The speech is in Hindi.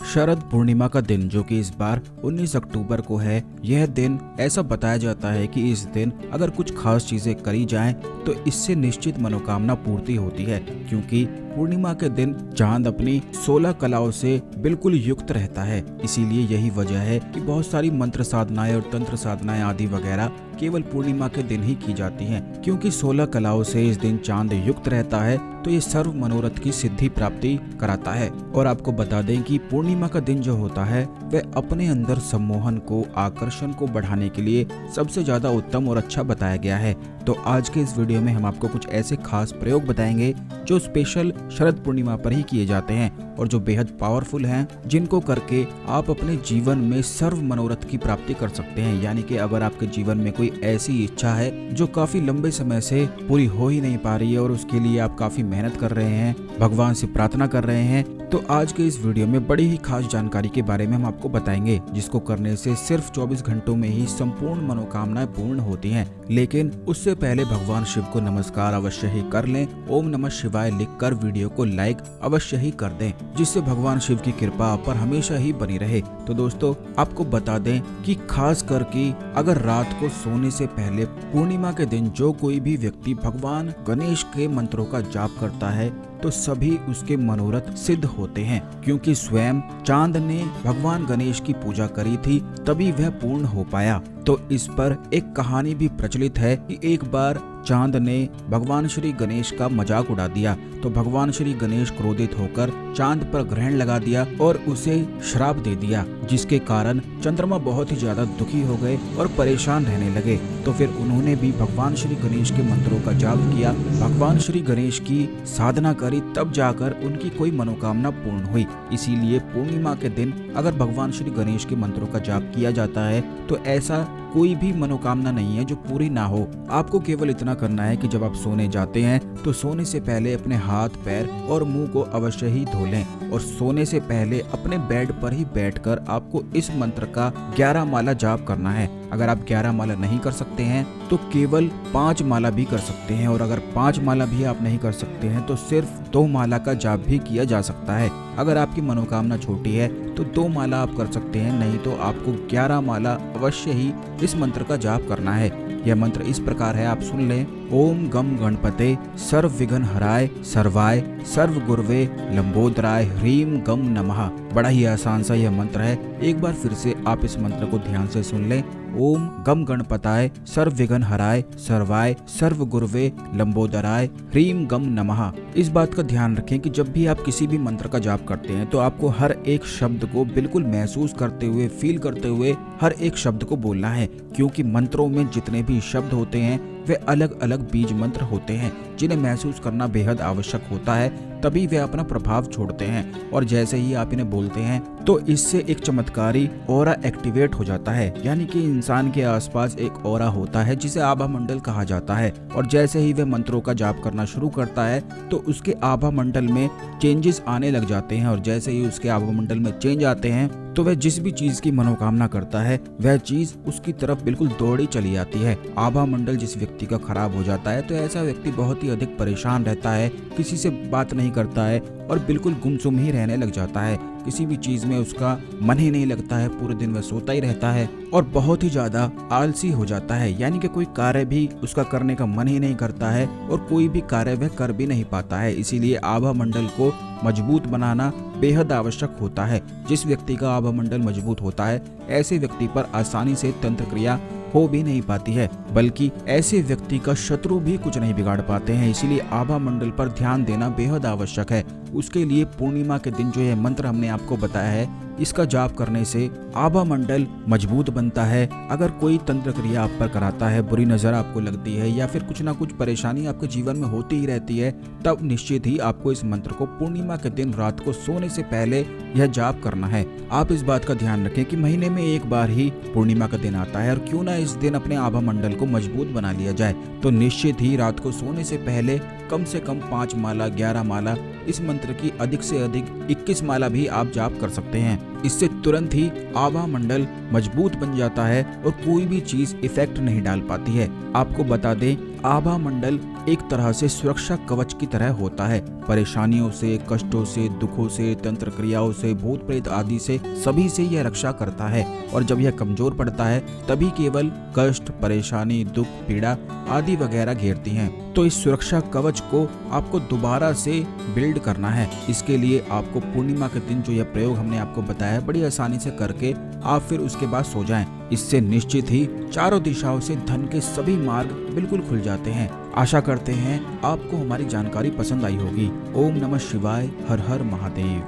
शरद पूर्णिमा का दिन जो कि इस बार 19 अक्टूबर को है। यह दिन ऐसा बताया जाता है कि इस दिन अगर कुछ खास चीजें करी जाएं तो इससे निश्चित मनोकामना पूर्ति होती है, क्योंकि पूर्णिमा के दिन चांद अपनी 16 कलाओं से बिल्कुल युक्त रहता है। इसीलिए यही वजह है कि बहुत सारी मंत्र साधनाएं और तंत्र साधनाएं आदि वगैरह केवल पूर्णिमा के दिन ही की जाती हैं, क्योंकि 16 कलाओं से इस दिन चांद युक्त रहता है तो ये सर्व मनोरथ की सिद्धि प्राप्ति कराता है। और आपको बता दें कि पूर्णिमा का दिन जो होता है वह अपने अंदर सम्मोहन को, आकर्षण को बढ़ाने के लिए सबसे ज्यादा उत्तम और अच्छा बताया गया है। तो आज के इस वीडियो में हम आपको कुछ ऐसे खास प्रयोग बताएंगे जो स्पेशल शरद पूर्णिमा पर ही किए जाते हैं और जो बेहद पावरफुल हैं, जिनको करके आप अपने जीवन में सर्व मनोरथ की प्राप्ति कर सकते हैं। यानी कि अगर आपके जीवन में कोई ऐसी इच्छा है जो काफी लंबे समय से पूरी हो ही नहीं पा रही है और उसके लिए आप काफी मेहनत कर रहे हैं, भगवान से प्रार्थना कर रहे हैं, तो आज के इस वीडियो में बड़ी ही खास जानकारी के बारे में हम आपको बताएंगे, जिसको करने से सिर्फ 24 घंटों में ही संपूर्ण मनोकामनाएं पूर्ण होती हैं। लेकिन उससे पहले भगवान शिव को नमस्कार अवश्य ही कर लें। ओम नमः शिवाय लिखकर वीडियो को लाइक अवश्य ही कर दें, जिससे भगवान शिव की कृपा आप पर हमेशा ही बनी रहे। तो दोस्तों, आपको बता दें कि खास करके अगर रात को सोने से पहले पूर्णिमा के दिन जो कोई भी व्यक्ति भगवान गणेश के मंत्रों का जाप करता है तो सभी उसके मनोरथ सिद्ध होते हैं, क्योंकि स्वयं चांद ने भगवान गणेश की पूजा करी थी तभी वह पूर्ण हो पाया। तो इस पर एक कहानी भी प्रचलित है कि एक बार चांद ने भगवान श्री गणेश का मजाक उड़ा दिया तो भगवान श्री गणेश क्रोधित होकर चांद पर ग्रहण लगा दिया और उसे श्राप दे दिया, जिसके कारण चंद्रमा बहुत ही ज्यादा दुखी हो गए और परेशान रहने लगे। तो फिर उन्होंने भी भगवान श्री गणेश के मंत्रों का जाप किया, भगवान श्री गणेश की साधना करी, तब जाकर उनकी कोई मनोकामना पूर्ण हुई। इसीलिए पूर्णिमा के दिन अगर भगवान श्री गणेश के मंत्रों का जाप किया जाता है तो ऐसा कोई भी मनोकामना नहीं है जो पूरी ना हो। आपको केवल इतना करना है कि जब आप सोने जाते हैं तो सोने से पहले अपने हाथ, पैर और मुंह को अवश्य ही धो लें और सोने से पहले अपने बेड पर ही बैठकर आपको इस मंत्र का 11 माला जाप करना है। अगर आप 11 माला नहीं कर सकते हैं तो केवल 5 माला भी कर सकते हैं, और अगर 5 माला भी आप नहीं कर सकते हैं तो सिर्फ 2 माला का जाप भी किया जा सकता है। अगर आपकी मनोकामना छोटी है तो 2 माला आप कर सकते हैं, नहीं तो आपको 11 माला अवश्य ही इस मंत्र का जाप करना है। यह मंत्र इस प्रकार है, आप सुन लें। ओम गम गणपते सर्व विघ्न हराय सर्वाय सर्व गुरवे लंबोदराय ह्रीम गम नमः। बड़ा ही आसान सा यह मंत्र है, एक बार फिर से आप इस मंत्र को ध्यान से सुन लें। ओम गम गणपताय सर्व विघ्न हराय सर्वाय सर्व गुरवे लंबोदराय ह्रीम गम नमः। इस बात का ध्यान रखें कि जब भी आप किसी भी मंत्र का जाप करते हैं तो आपको हर एक शब्द को बिल्कुल महसूस करते हुए, फील करते हुए हर एक शब्द को बोलना है, क्योंकि मंत्रों में जितने भी शब्द होते हैं वे अलग अलग बीज मंत्र होते हैं, जिन्हें महसूस करना बेहद आवश्यक होता है, तभी वे अपना प्रभाव छोड़ते हैं। और जैसे ही आप इन्हें बोलते हैं तो इससे एक चमत्कारी ऑरा एक्टिवेट हो जाता है, यानी कि इंसान के आसपास एक ऑरा होता है जिसे आभा मंडल कहा जाता है। और जैसे ही वह मंत्रों का जाप करना शुरू करता है तो उसके आभा मंडल में चेंजेस आने लग जाते हैं, और जैसे ही उसके आभा मंडल में चेंज आते हैं तो वह जिस भी चीज की मनोकामना करता है वह चीज उसकी तरफ बिल्कुल दौड़ी चली आती है। आभा मंडल जिस व्यक्ति का खराब हो जाता है तो ऐसा व्यक्ति बहुत ही अधिक परेशान रहता है, किसी से बात नहीं करता है और बिल्कुल गुमसुम ही रहने लग जाता है। किसी भी चीज में उसका मन ही नहीं लगता है, पूरे दिन वह सोता ही रहता है और बहुत ही ज्यादा आलसी हो जाता है, यानी कि कोई कार्य भी उसका करने का मन ही नहीं करता है और कोई भी कार्य वह कर भी नहीं पाता है। इसीलिए आभा मंडल को मजबूत बनाना बेहद आवश्यक होता है। जिस व्यक्ति का आभा मंडल मजबूत होता है ऐसे व्यक्ति पर आसानी से तंत्र क्रिया हो भी नहीं पाती है, बल्कि ऐसे व्यक्ति का शत्रु भी कुछ नहीं बिगाड़ पाते हैं। इसीलिए आभा मंडल पर ध्यान देना बेहद आवश्यक है। उसके लिए पूर्णिमा के दिन जो यह मंत्र हमने आपको बताया है, इसका जाप करने से आभा मंडल मजबूत बनता है। अगर कोई तंत्र क्रिया आप पर कराता है, बुरी नजर आपको लगती है या फिर कुछ ना कुछ परेशानी आपके जीवन में होती ही रहती है, तब निश्चित ही आपको इस मंत्र को पूर्णिमा के दिन रात को सोने से पहले यह जाप करना है। आप इस बात का ध्यान रखें कि महीने में एक बार ही पूर्णिमा का दिन आता है, और क्यों ना इस दिन अपने आभा मंडल को मजबूत बना लिया जाए। तो निश्चित ही रात को सोने से पहले कम से कम 5 माला, 11 माला, इस मंत्र की अधिक से अधिक 21 माला भी आप जाप कर सकते हैं। इससे तुरंत ही आभा मंडल मजबूत बन जाता है और कोई भी चीज इफेक्ट नहीं डाल पाती है। आपको बता दें, आभा मंडल एक तरह से सुरक्षा कवच की तरह होता है। परेशानियों से, कष्टों से, दुखों से, तंत्र क्रियाओं से, भूत प्रेत आदि से, सभी से यह रक्षा करता है। और जब यह कमजोर पड़ता है तभी केवल कष्ट, परेशानी, दुख, पीड़ा आदि वगैरह घेरती हैं। तो इस सुरक्षा कवच को आपको दोबारा से बिल्ड करना है। इसके लिए आपको पूर्णिमा के दिन जो यह प्रयोग हमने आपको बताया बड़ी आसानी से करके आप फिर उसके बाद सो जाएं। इससे निश्चित ही चारों दिशाओं से धन के सभी मार्ग बिल्कुल खुल जाते हैं। आशा करते हैं आपको हमारी जानकारी पसंद आई होगी। ओम नमः शिवाय, हर हर महादेव।